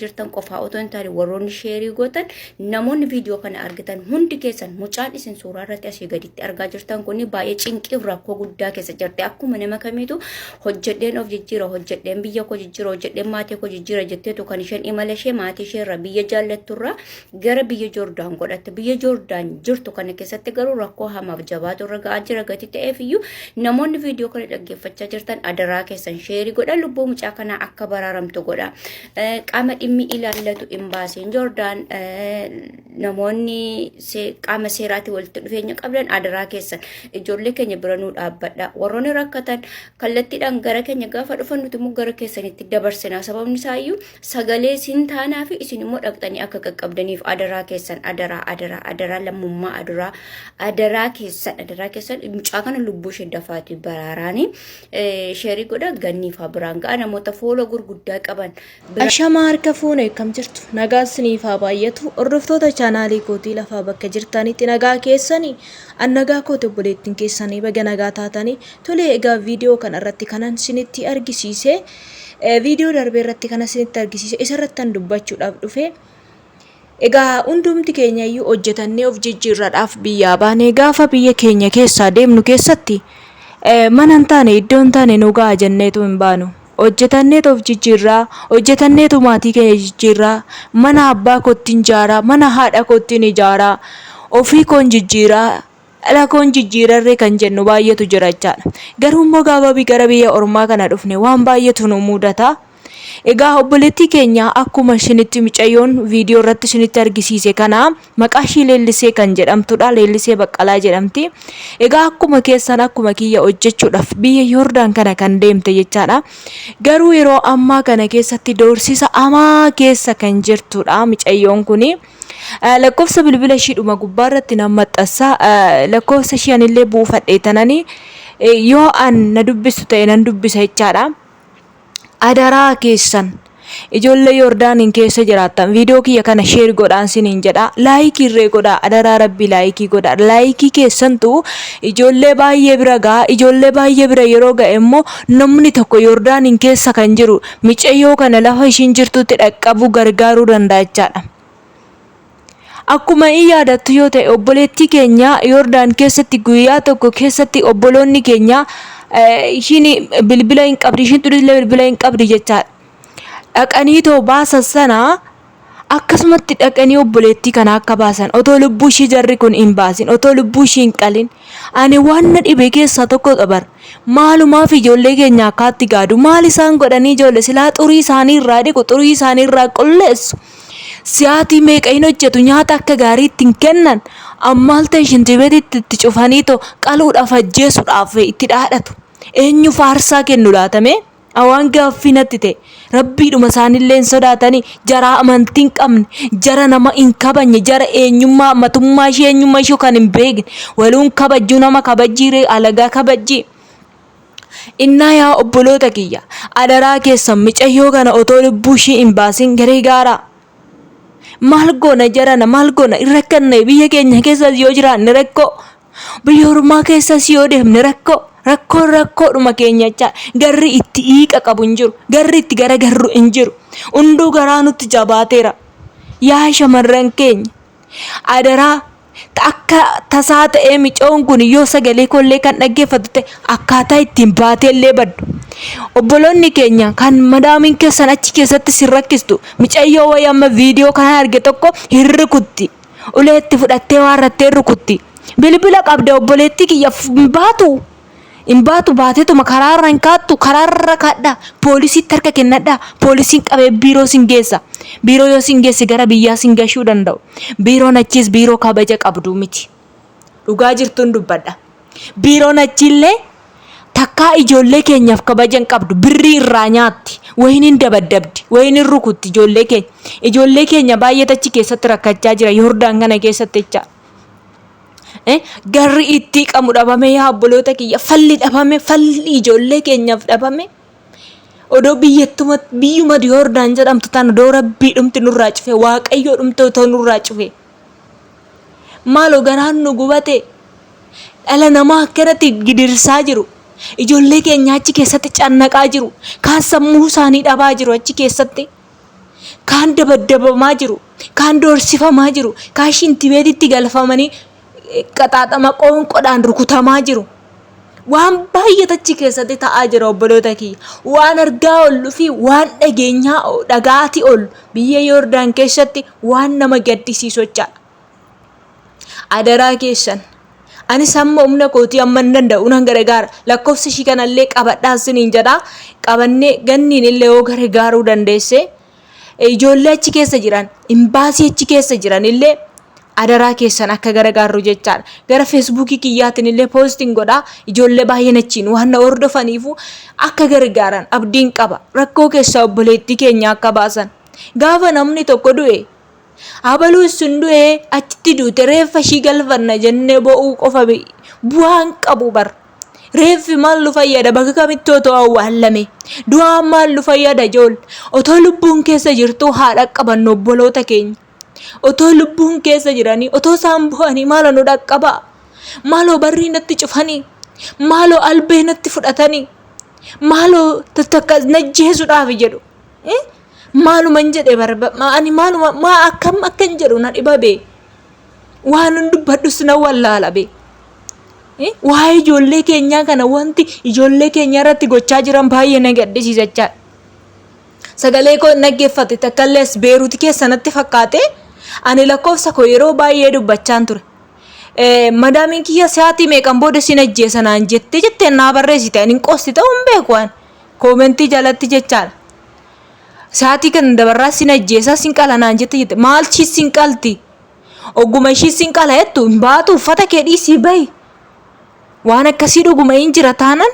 jirtan qofaa otoo hin taane warroonni sheerii gootan namoonni viidiyoo kana argitan hundi keessan mucaan isin suuraa irratti asii gaditti argaa jirtan kun baay'ee cinqiif rakkoo guddaa keessa jirti. Akkuma nama kamiitu hojjedheen of jijjiira, hojjedheen biyya koo jijjiira, hojjedheen maatii koo jijjiira jetteetu kan isheen imala ishee maatii ishee irraa biyya jaallatturraa gara biyya Joordaan godhatte. Biyya Joordaan jirtu kana keessatti garuu rakkoo hamaaf jabaatu irra ga'aa jira. Gati ta'eef iyyuu namoonni viidiyoo kana dhaggeeffachaa jirtan adaraa keessan sheerii godha, lubbuu mucaa kanaa akka baraaramtu godha. Qaama dhimmi ilaallatu imbaasiin Joordaan namoonni qaama seeraatti walitti dhufeenya qabdan adaraa keessan ijoollee keenya bira nuu dhaabbadha. Warroonni rakkatan kallattiidhaan gara keenya gaafa dhufan nuti immoo gara keessanitti dabarsina. Sababni isaa iyyuu sagalee siin taanaa fi isin immoo dhaqxanii akka qaqqabdaniif adaraa keessan adaraa lammummaa adaraa keessan mucaa kana lubbuu ishee dafaati baraaraanii sheerii godha ganniifaa biraan ga'a namoota fuula gurguddaa qaban. Ashama harka fuune kam jirtu nagaa siniifaa baay'atu hordoftoota chaanaalii kootii lafaa bakka jirtanitti nagaa keessanii annagaa koote obboleettiin keessanii baga nagaa taatanii tole. Egaa viidiyoo kana irratti kanan sinitti argisiise viidiyoo darbee irratti kana sinitti argisiise isarratti an dubbachuudhaaf dhufe. Egaa hundumti keenya iyyuu hojjetannee of jijjiirraadhaaf biyyaa baanee gaafa biyya keenya keessaa deemnu keessatti mana hin taane iddoo hin taane nu ga'a jenneetu hin baanu. Hojjetanneetu of jijjiirraa, hojjetanneetu maatii keenya jijjiirraa, mana abbaa kootiin ijaaraa, mana haadha kootiin ijaaraa, ofii koon jijjiiraa, dhala koon jijjiirarree kan jennu baay'eetu jira jechaadha. Garuu immoo gaafa gara biyya ormaa kana dhufne waan baay'eetu nu mudata. Egaa obboleettii keenya akkuma ishinitti mucayyoon viidiyoo irratti ishinitti argisiise kana maqaa ishii Leellisee kan jedhamtudha. Leellisee Baqqalaa jedhamti. Egaa akkuma keessan akkuma kiyya hojjechuudhaaf biyya Yoordaan kana kan deemte jechaadha. Garuu yeroo ammaa kana keessatti doorsisa hamaa keessa kan jirtudha mucayyoon kuni. Lakkoofsa bilbila ishiidhuma gubbaarratti nan maxxansa. Lakkoofsa ishii anillee buufadhee tananii yoo an na dubbistu ta'e nan dubbisa jechaadha. Adaraa keessan ijoollee Yoordaaniin keessa jiraattan viidiyoo kiyya kana sheer godhaan siniin jedha. Laayikii irree godhaa, adaraa rabbii laayikii godhaa. Laayikii keessantu ijoollee baay'ee bira ga'a. Ijoollee baay'ee bira yeroo ga'e immoo namni tokko Yoordaaniin keessa kan jiru mucayyoo kana lafa ishiin jirtutti dhaqqabu gargaaruu danda'a jechaadha. Akkuma hin yaadattu yoo ta'e obboleettii keenya Yoordaan keessatti guyyaa tokko keessatti obboloonni keenya ishiin bilbila hin qabdi, ishiin tulillee bilbila hin qabdi jechaadha. Dhaqanii too baasan sana akkasumatti dhaqanii obboleettii kana akka baasan otoo lubbuu ishii jarri kun hin baasin, otoo lubbuu ishii hin qalin. Ani waan na dhibe keessaa tokko qabar. Maalumaaf ijoollee keenya akkaatti gaadu? Maal isaan godhanii ijoollee silaa xurii isaanii irraa dhiqu, xurii isaanii irraa qulleessu. Siyaatii meeqa hin hojjetu nyaata akka gaarii ittiin kennan ammaal ta'e shintibeetitti itti cufanii too qaluudhaaf ajjeesuudhaaf itti dhaadhatu. Eenyu faarsaa kennu laatame? Awaan gaaffii natti ta'e rabbiidhuma isaanillee hin sodaatanii jara amantii hin qabne, jara nama hin kabajne, jara eenyummaa matummaa ishee eenyummaa ishee kan hin beekne waluun kabajjuu nama kabajjiiree alagaa kabajjii. Innaa yaa obboloota kiyya adaraa keessan mucayyoo kana otoo lubbuu ishee hin baasin garee gaaraa. Maal goona jarana maal goona irrakkanne biyya keenya keessas yoo jiraanne rakkoo, biyya ormaa keessas yoo deemne rakkoodhuma keenya jecha garri itti hiiqa qabu hin jiru, garri itti garagarru hin jiru. Hunduu garaa nutti jabaateera. Yaa shamarran keenya adaraa akka tasaa ta'ee mucayyoon kun yoo sagalee kollee kan dhaggeeffatu ta'e akkaataa ittiin baateellee baddu. Obboloonni keenya kan madaamiin keessan achi keessatti sin rakkistu mucayyoo wayii amma viidiyoo kana arge tokko hin rukutti, uleetti fudhattee waan rattee rukutti. Bilbila qabda obboleettii kiyya hin baatu baateetuma karaarra hin kaattu, karaarra kaadhaa poolisiitti harka kennadhaa, poolisiin qabee biiroo sin geessa. Biiroo yoo sin geesse gara biyyaa sin gashuu danda'u. Biiroon achiis biiroo kabaja qabdu miti. Dhugaa jirtuun dubbadha. Biiroon achiillee takkaa ijoollee keenyaaf kabajan qabdu, birrii irraa nyaatti, wayin hin dabaddabdi, wayin hin rukutti ijoollee keenya. Ijoollee keenya baay'ee achi keessatti rakkachaa jira Yoordaan kana keessatti jecha. Garri itti qamu dhabame yaa obboloota kiyya, falli dhabame, falli ijoollee keenyaaf dhabame. Odoo biyyuma Yoordaan jedhamtu tan odoo rabbii dhumti nurraa cufe, waaqayyoo dhumti otoo nurraa cufe. Maaloo garaan nu gubate dhala namaa akkanatti gidirsaa jiru. Ijoollee keenya achi keessatti cannaqaa jiru. Kaan sammuu isaanii dhabaa jiru achi keessatti. kaan dabaddabamaa jiru, kaan doorsifamaa jiru, kaan shintibeetitti galfamanii qaxaaxama qoonqodhaan rukutamaa jiru. Waan baay'ee achi keessatti ta'aa jira obboloota kiyya. Waan argaa olluu fi waan dhagaatii ol biyya Yoordaan keessatti waan nama gaddisiisu jechaadha. Adaraa keessan. Anis amma humna kootii amma hin danda'u nan gargaara. Lakkoofsa ishii kanallee qabadhaa isiniin jedha. Qabannee ganniin illee yoo gargaaruu dandeesse ijoollee achi keessa jiran, imbaasii achi keessa jiran illee adaraa keessan akka gargaarru jechaadha. Gara feesbuukii kiyyaatiin illee poostiin godhaa. Ijoollee baay'een achiin waan na hordofaniifu akka gargaaran abdiin qaba. Rakkoo keessaa obboleettii keenya akka baasan. Gaafa namni tokko du'e abaluu sun du'e achitti duute reeffa ishii galfanna jennee bo'uu qofa bu'aan qabu bar. Reeffi maal nu fayyada bakka kamitti otoo awwaallame? Du'aan maal nu fayyada ijoollee? Otoo lubbuun keessa jirtu haadha qabannu obboloota keenya. Otoo lubbuun keessa jiranii, otoo isaan bu'anii maaloo nu dhaqqaba? Maaloo barrii natti cufanii? Maaloo albee natti fudhatanii? Maaloo takka najjeesuudhaaf jedhu? Maaluma hin jedhe ani maaluma akkam akkan jedhu na dhibabee? Waan hin dubbadhus na wallaala bee. Waa'ee ijoollee keenyaa kana wanti ijoollee keenya irratti gochaa jiran baay'ee na gaddisiisa jechaadha. Sagalee koo naggeeffate takkalees beeruuti keessanatti fakkaate ani lakkoofsa koo yeroo baay'ee dubbachaan ture. Madaamiin kiyya sa'aatii meeqan booda sin ajjeesa naan jettee naa barreessite ani hin qosti ta'uu hin beeku ani koomentii jalatti jechaadha. Sa'aatii kan dabarraa sin ajjeesa sin qala naan jette maalchi sin qalti? Ogguma ishii sin qala jettu hin baatu uffata kee dhiisii bahi. Waan akkasii dhuguma hin jira taanan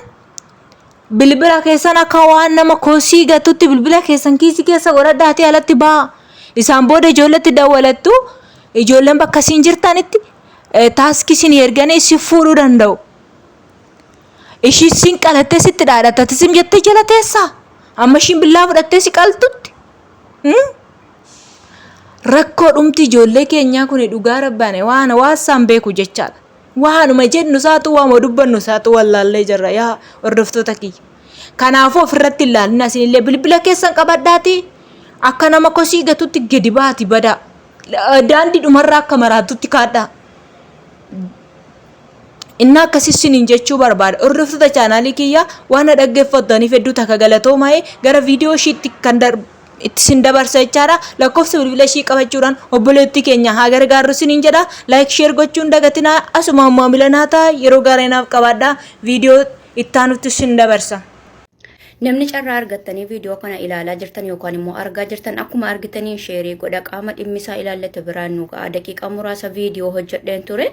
bilbila keessan akka waan nama koosii gatutti bilbila keessan kiisii keessa godhadhaatee alatti ba'a. Isaan booda ijoolletti dawwalattu ijoolleen bakka siin jirtanitti taaskii siin erganii si fuudhuu danda'u. Ishii siin qalattee sitti dhaadhattati sim jettee jala teessaa amma ishiin billaa fudhattee si qaltutti. Rakkoo dhumti ijoollee keenyaa kun dhugaa rabbaane waan waasaan beeku jechaadha. Waanuma jennu saatu waama dubbannu saatu wallaallee jirra yaa hordoftoota kiyya. Kanaafuu ofirratti ilaalina isinillee bilbila keessan qabadhaati akka nama kosii gatutti gadi baati bada. Daandii dhumarraa akka maraatutti kaadhaa. Inni akkasii isiniin jechuu barbaada. Hordoftoota chaanaalii kiyya waan dhaggeeffattaniif hedduu takka galatoomaa gara viidiyoo ishiitti kan itti sin dabarsa jechaadha. Lakkoofsa bilbila ishii qabachuudhaan obboleettii keenya haa gargaarru isiniin jedha. Like share gochuun dagatinaa asuma maamila naataa yeroo gaariinaaf qabaadhaa. Viidiyoo ittaanutti sin dabarsa. Namni carraa argattanii viidiyoo kana ilaalaa jirtan yookaan immoo argaa jirtan akkuma argitanii sheerii godha qaama dhimmisaa ilaallate biraan nu ga'a. Daqiiqaa muraasa viidiyoo hojjedheen ture.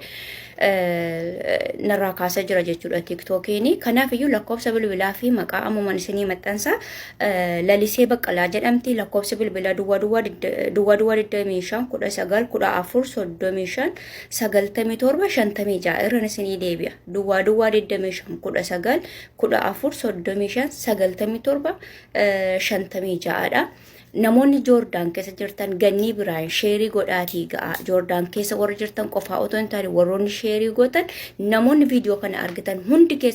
Narraa kaasaa jira jechuudha TikTokiin. Kanaaf iyyuu lakkoofsa bilbilaa fi maqaa ammumaan isinii maxxansa lalisee baqqalaa jedhamti. Lakkoofsa bilbilaa duwwaa 25 19 14 35 97 56 irraan isinii deebi'a. Duwwaa 25 19 14 35 97 56 dha. Namoonni Joordaan keessa jirtan gannii biraan sheerii godhaatii ga'a. Joordaan keessa warra jirtan qofaa otoo hin taane warroonni sheerii gootan namoonni viidiyoo kana argitan hundi keessa